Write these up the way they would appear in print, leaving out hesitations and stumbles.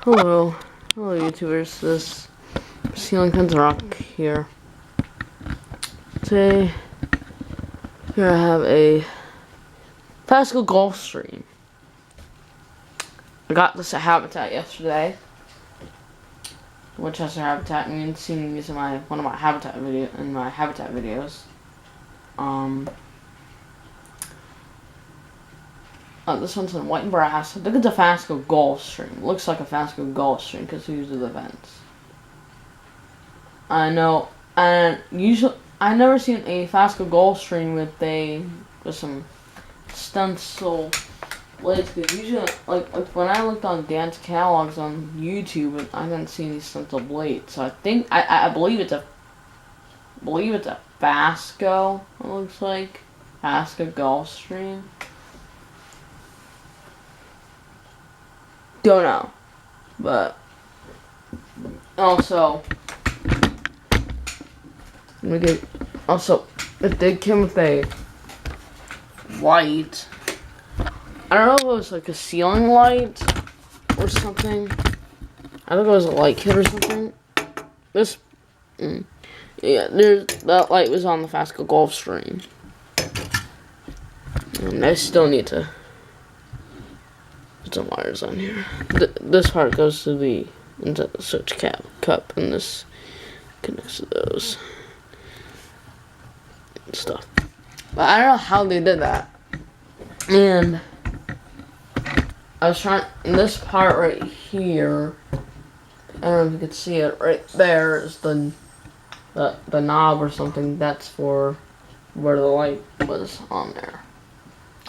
Hello. Hello, YouTubers. This Ceiling Fans Rock here. Today, here I have a Fasco Gulf stream. I got this at Habitat yesterday. Winchester Habitat, and you've seen these in one of my Habitat videos. This one's in white and brass. I think it's a Fasco Gulf stream. It looks like a Fasco Gulf stream because we use the vents. I know, and usually I've never seen a Fasco Gulf stream with some stencil blades. Because usually, like when I looked on dance catalogs on YouTube, I didn't see any stencil blades. So I believe it's a Fasco. It looks like Fasco Gulf stream. Don't know, but also it did come with a light. I don't know if it was like a ceiling light or something. I think it was a light kit or something. That light was on the Fasco Gulf stream. And I still need to put some wires on here. This part goes to into the switch cup, and this connects to those and stuff. But I don't know how they did that. And I was trying, in this part right here, I don't know if you can see it, right there is the knob or something. That's for where the light was on there.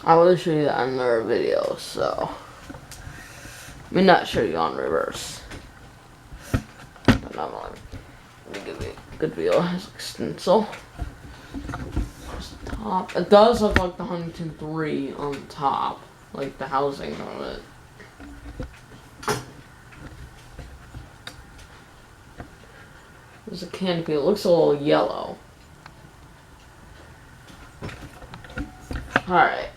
I will show you that in another video, so I mean, not show you on reverse. But not on. Let me give you a good view. It's like stencil. Top. It does look like the Huntington 3 on the top, like the housing of it. There's a canopy. It looks a little yellow. Alright.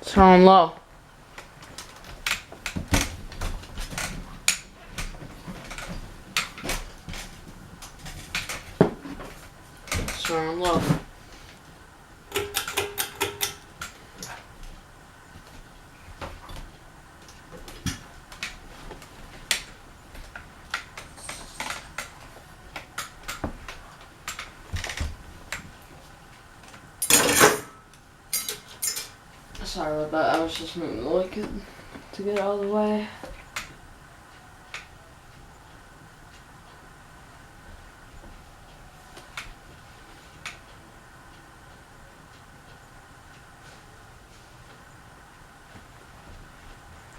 Turn on low. Turn on low. Sorry about that, I was just moving the liquid to get out of the way.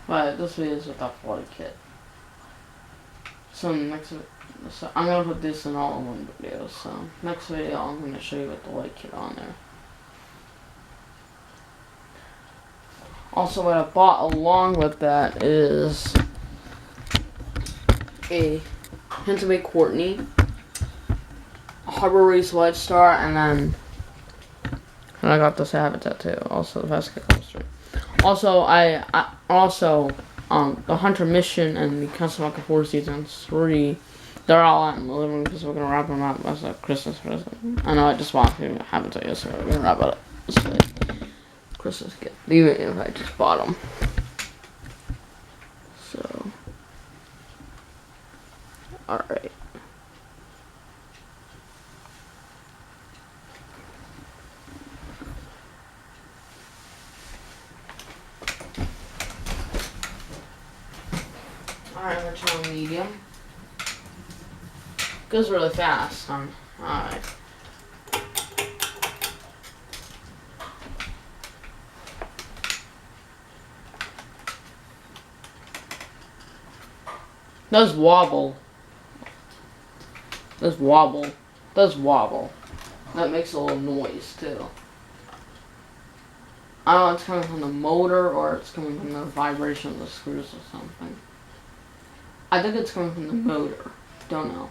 But this video is without the light kit. So I'm gonna put this in all in one video, so next video I'm gonna show you with the light kit on there. Also, what I bought along with that is a Pennsylvania Courtney, a Harbor Race White Star, and I got this Habitat too. Also, the Fasco Gulf stream. Also, the Hunter Mission and the Custom Rocket 4 Season 3. They're all out in the living room because we're gonna wrap them up as a Christmas present. I know I just bought them Habitat yesterday. We're gonna wrap it up this way. Christmas gift, even if I just bought them. So, alright. Alright, I'm gonna turn on medium. Goes really fast, alright. Does wobble. Does wobble. That makes a little noise too. I don't know if it's coming from the motor or it's coming from the vibration of the screws or something. I think it's coming from the motor. Don't know.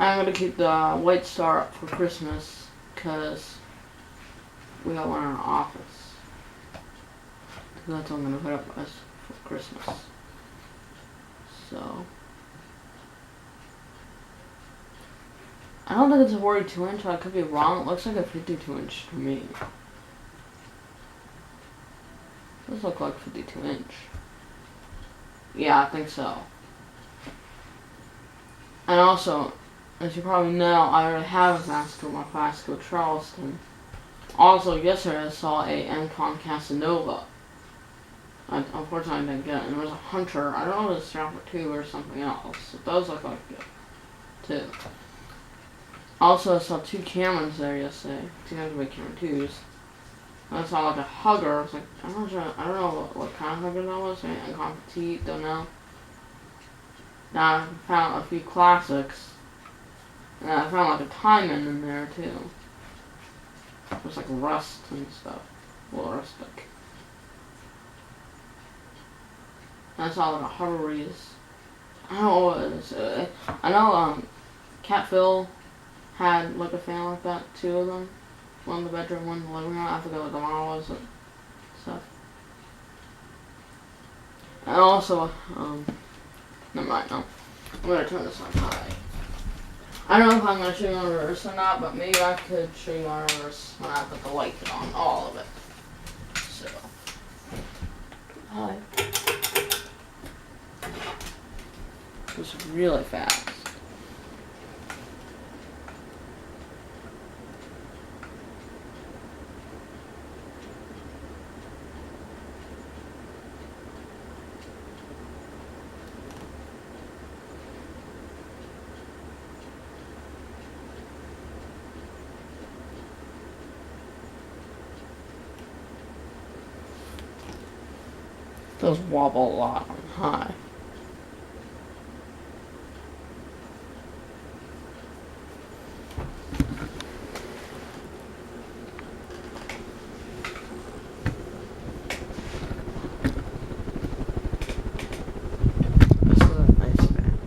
I'm gonna keep the white star up for Christmas because we got one in our office. That's what I'm gonna put up as for Christmas. So I don't think it's a 42 inch. I could be wrong. It looks like a 52 inch to me. Does look like 52 inch. Yeah, I think so. And also, as you probably know, I already have a Fasco, my Fasco Charleston. Also, yesterday I saw a Encon Casanova. Unfortunately, I didn't get it. And there was a Hunter. I don't know if it's Strapper 2 or something else. It does look like it, too. Also, I saw 2 Camerons there yesterday. 2 heavyweight Cameron 2s. I saw like a Hugger. I was like, I don't know what kind of Hugger that was. Maybe Encon Petite, don't know. Now I found a few classics. And I found like a Timon in there, too. It was like rust and stuff. A little rustic. And I saw like a Harveries. I don't know what it is. I know Cat Phil had like a fan like that, 2 of them. One in the bedroom, one in the living room. I forget what the model was and stuff. And also, never mind, no. I'm gonna turn this on high. I don't know if I'm gonna show you on reverse or not, but maybe I could show you on reverse when I put the light on all of it. So, high. It was really fast. Those wobble a lot on high. This is a nice fan.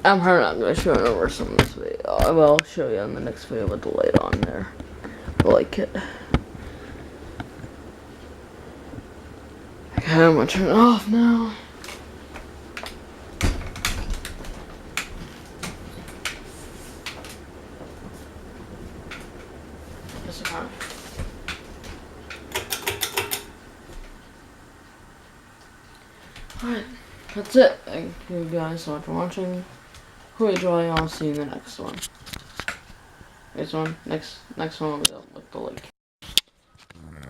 I'm probably not going to show it over some of this video. I will show you in the next video with the light on there. I like it. Okay, I'm going to turn it off now. Just a kind. Alright, that's it. Thank you guys so much for watching. Hope you enjoy. I'll see you in the next one. Next one will be with the light.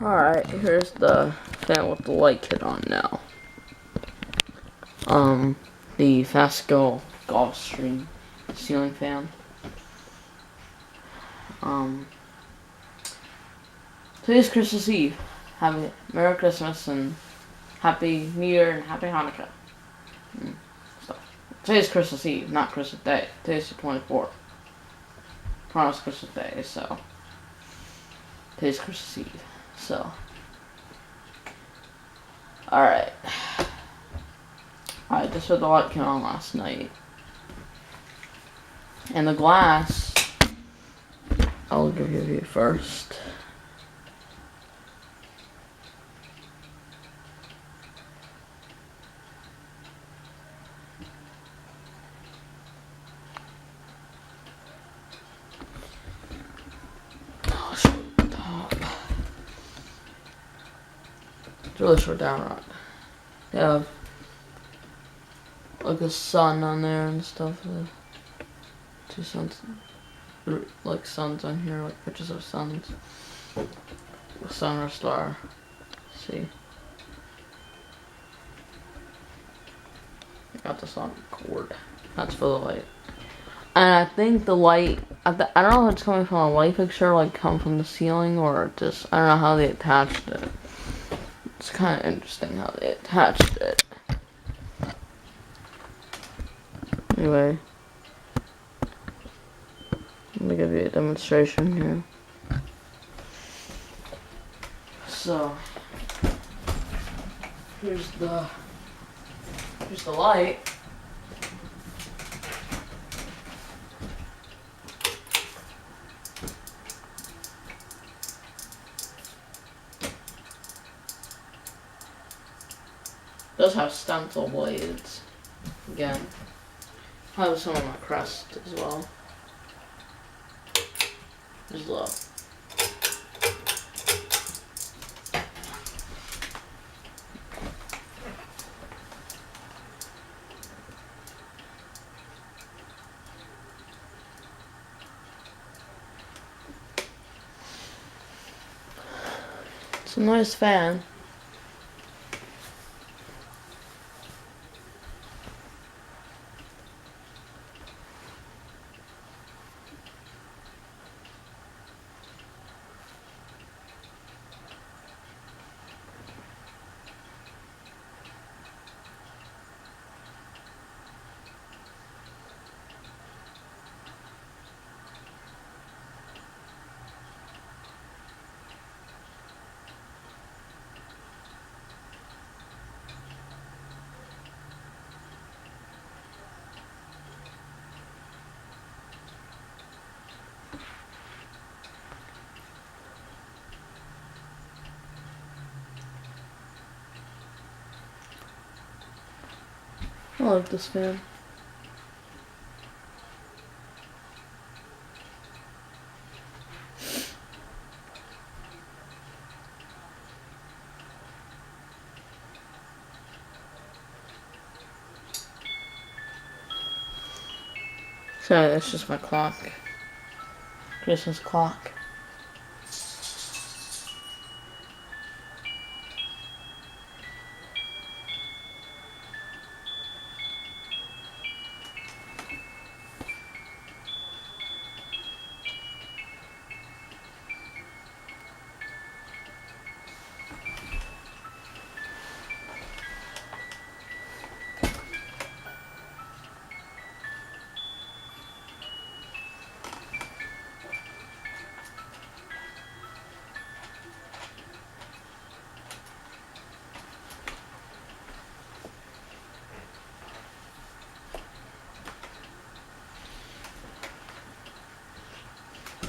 Alright, here's the fan with the light kit on now. The Fasco Gulf Stream ceiling fan. Today's Christmas Eve. Have Merry Christmas and Happy New Year and Happy Hanukkah. Today's Christmas Eve, not Christmas Day. Today's the 24th. Tomorrow's Christmas Day, so today's Christmas Eve. So, alright. I just put the light came on last night. And the glass, I'll give you a view first. I'll show you the top. It's really short down right. They have like a sun on there and stuff. 2 suns, like suns on here, like pictures of suns. A sun or a star. See. I got this on cord. That's for the light. And I think the light, I don't know if it's coming from a light fixture, like come from the ceiling, or just, I don't know how they attached it. It's kind of interesting how they attached it. Anyway, Let me give you a demonstration here. So here's the light. It does have stencil blades. Again, I have some on my crest as well. Just low. It's a nice fan. I like this fan. Sorry, that's just my clock. Christmas clock.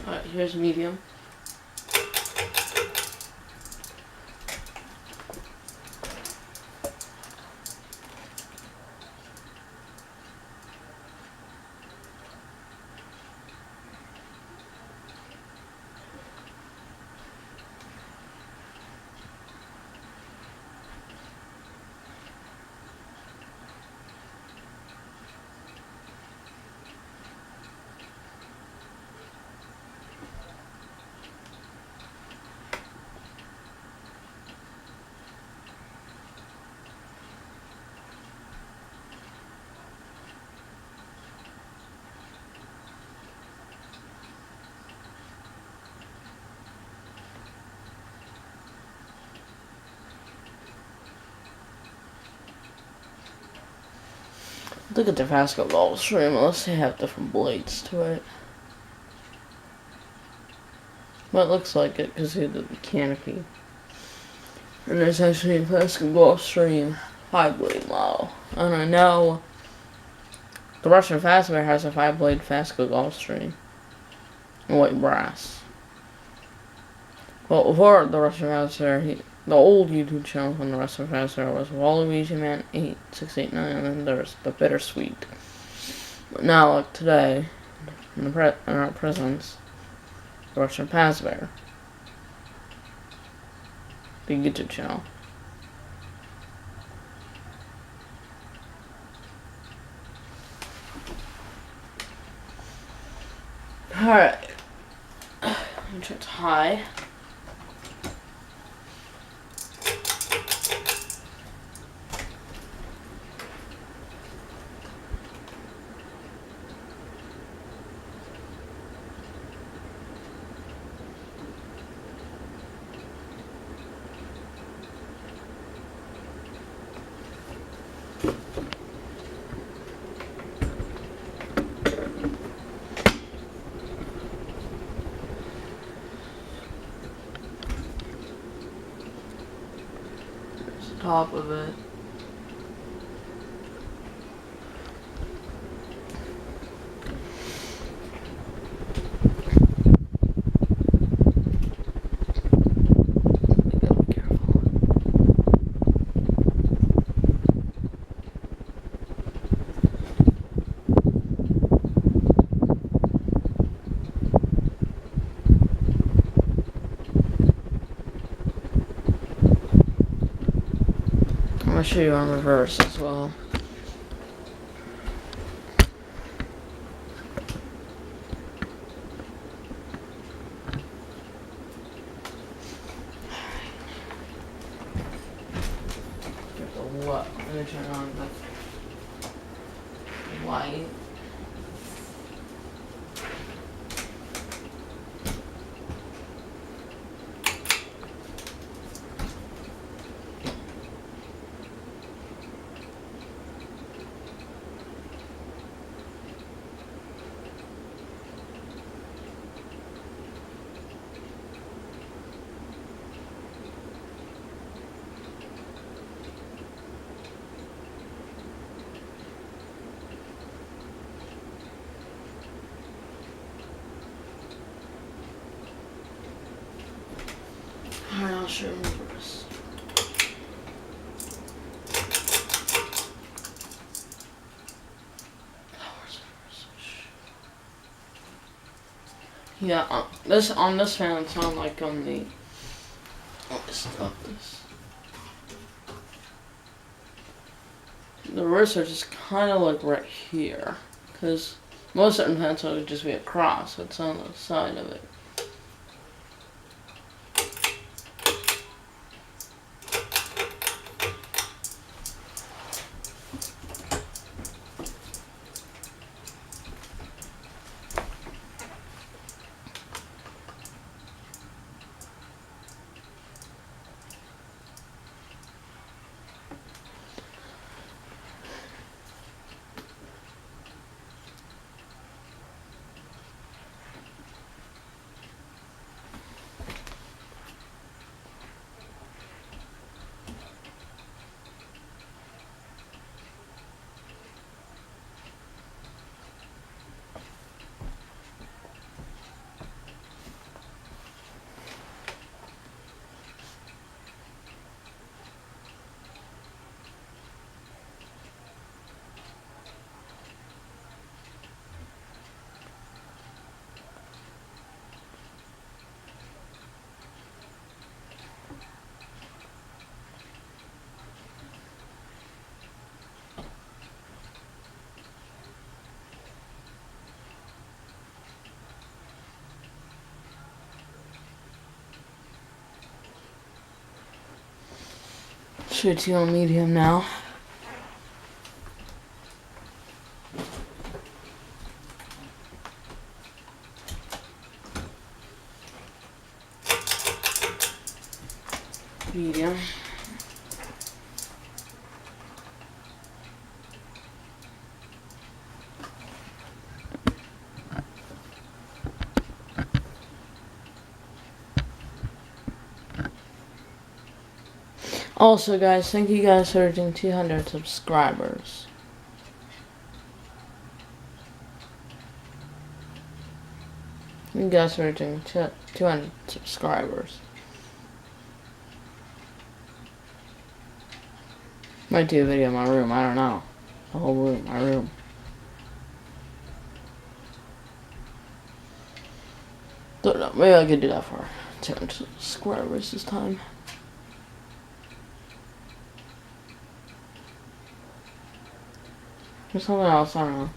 Alright, here's medium. Look at the Fasco Gulf stream, unless they have different blades to it. But it looks like it because of the canopy. And there's actually a Fasco Gulf stream 5-blade model. And I know the Russian Fastbear has a 5-blade Fasco Gulf stream in white brass. Well, before the Russian Fastbear, the old YouTube channel from the Russian Fastbear was Waluigi Man 8689, and then there's the Bittersweet. But now, like today, in our presence, the Russian Fastbear, the YouTube channel. Alright. Let me try to high. top of it. I'm gonna show you on reverse as well. There's a what? Let me turn on the light. Alright, I'll show you in reverse. Yeah, this on this fan, it's not like on the. Let me stop this. The reverse are just kind of like right here, because most certain fans would just be across, so it's on the side of it. Shoot you on medium now. Medium. Also, guys, thank you guys for reaching 200 subscribers. You guys are reaching 200 subscribers. Might do a video in my room, I don't know. The whole room, my room. Don't know, maybe I could do that for 200 subscribers this time. There's something else, I don't know.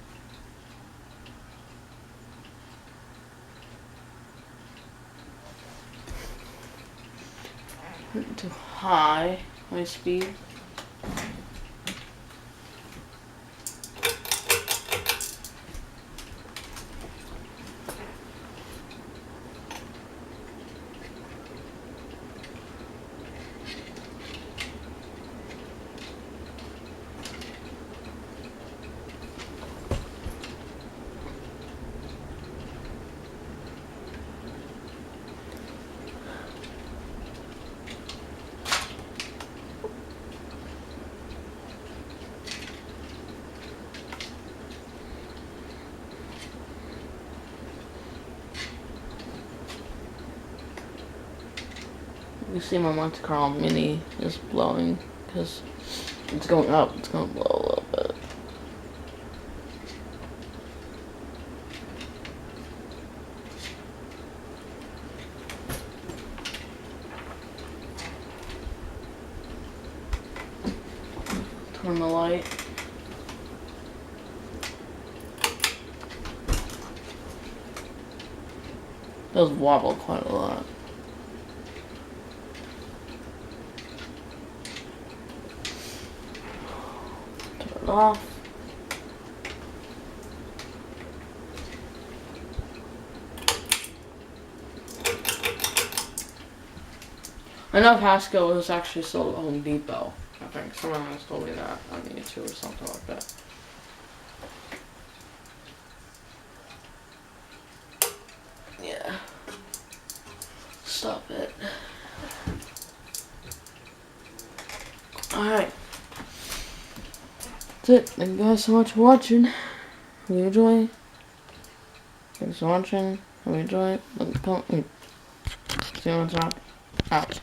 Too high speed. You see my Monte Carlo Mini is blowing because it's going up. It's going to blow a little bit. Turn the light. Does wobble quite a lot. Turn it off. I know Fasco is actually sold at Home Depot. I think someone else told me that on YouTube or something like that. Yeah. Stop it. Alright. That's it. Thank you guys so much for watching. Hope you enjoy. Thanks for watching. Hope you enjoy. Comment. See you on top. Out.